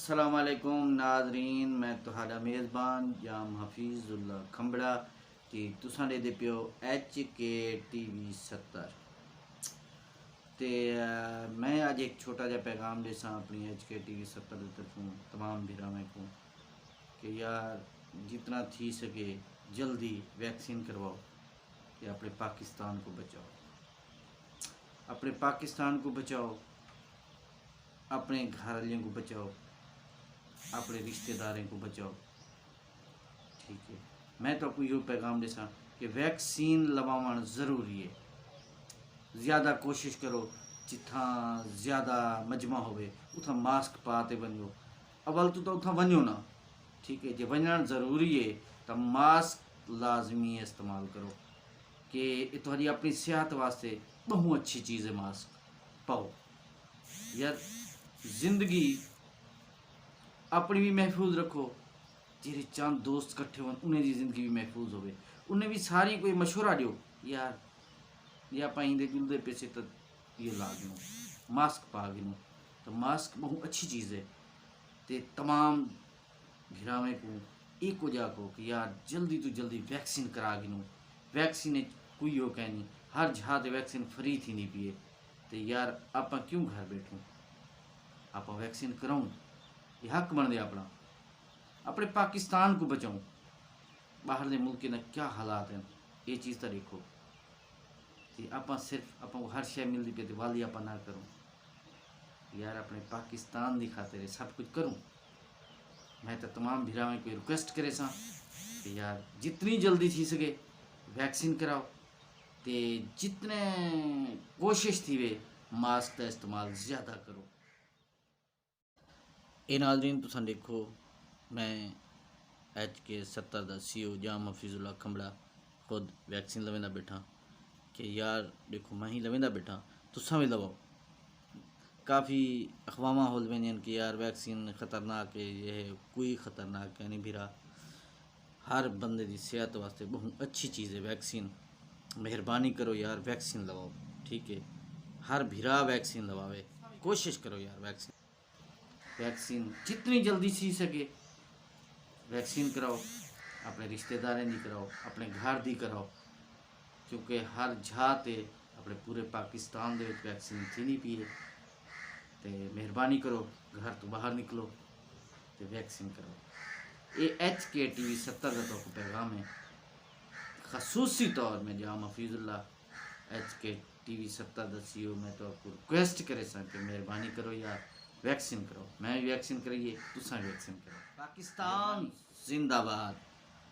अस्सलामुअलैकुम नाज़रीन, मैं तुहाडा मेज़बान जाम हफीज़ुल्ला खंबड़ा कि तुसां दे पियो HK TV 70 ते मैं अज एक छोटा जा पैगाम देसा अपनी HK TV 70 की तरफों तमाम भिरावें को कि यार जितना थी सके जल्दी वैक्सीन करवाओ कि अपने पाकिस्तान को बचाओ, अपने पाकिस्तान को बचाओ, अपने घर वालों को बचाओ, अपने रिश्तेदारों को बचाओ। ठीक है, मैं तो आपको यो पैगाम देसा कि वैक्सीन लगवाना ज़रूरी है। ज़्यादा कोशिश करो जिथा ज़्यादा मजमा होवे उथा मास्क पाते वनो। अवल तो उथा वनो ना, ठीक है, जो वनना ज़रूरी है तो मास्क लाजमी इस्तेमाल करो कि तुम्हारी अपनी सेहत वास्ते बहुत अच्छी चीज़ है। मास्क पाओ यार, जिंदगी अपनी भी महफूज रखो, जेरे चंद दोस्त कट्ठे हो उन्हें की जिंदगी भी महफूज होवे, उन्हें भी सारी कोई मशवरा दो यार ये आप इंदे जुलदे पैसे तो ये ला गिनो, मास्क पा गिनो। तो मास्क बहुत अच्छी चीज़ है। तो तमाम भिरावें को एक हो जाको कि यार जल्दी तो जल्दी वैक्सीन करा गिनो। वैक्सीन कोई हो कह नहीं, हर जहाँ ते वैक्सीन फ्री थी नहीं पिए। तो यार आप क्यों घर बैठूँ, आप वैक्सीन कराऊँ, ये हक बनते अपना। अपने पाकिस्तान को बचाऊँ, बाहर के मुल्क के क्या हालात हैं ये चीज़ तो देखो। आप सिर्फ आप हर शय मिलती पे वाली आप ना करूँ यार, अपने पाकिस्तान की खातिर सब कुछ करूँ। मैं तो तमाम भिरावें को रिक्वेस्ट करे सा कि यार जितनी जल्दी थी सके वैक्सीन कराओ, तो जितने कोशिश थी वे मास्क का इस्तेमाल ज़्यादा करो। ए नाज़रीन तुसां देखो, मैं HK 70 का CEO जाम हफीज़ुल्ला खंबड़ा खुद वैक्सीन लवेंदा बैठा कि यार देखो मैं ही लवेंदा बैठा, तुसां भी लवाओ। काफ़ी अफवाह होल वेंदियां कि यार वैक्सीन ख़तरनाक है, ये है कोई ख़तरनाक है नहीं भिरा। हर बंदे की सेहत वास्ते बहुत अच्छी चीज़ है वैक्सीन। मेहरबानी करो यार वैक्सीन लवाओ, ठीक है, हर भिरा वैक्सीन लवावे, कोशिश करो यार वैक्सीन जितनी जल्दी सी सके वैक्सीन कराओ। अपने रिश्तेदारें की कराओ, अपने घर की कराओ, क्योंकि हर जाते अपने पूरे पाकिस्तान दे वैक्सीन थी नहीं पी है। तो मेहरबानी करो घर तो बाहर निकलो तो वैक्सीन करो। ये HK TV 70 का तो पैगाम है। खसूसी तौर में जाम हफीज़ुल्ला HK TV 70 का CEO मैं तो आपको रिक्वेस्ट करे सा कि मेहरबानी करो यार वैक्सीन करो। मैं भी वैक्सीन करिए, तुसा वैक्सीन करो। पाकिस्तान जिंदाबाद,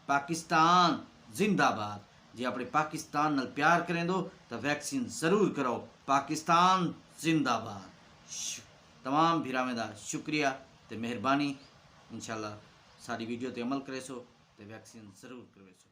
पाकिस्तान जिंदाबाद। जे अपने पाकिस्तान नाल प्यार करें दो तो वैक्सीन ज़रूर करो। पाकिस्तान जिंदाबाद। तमाम भिरावें दा शुक्रिया ते मेहरबानी। इंशाल्लाह सारी वीडियो ते अमल करे सो ते वैक्सीन ज़रूर करवे सो।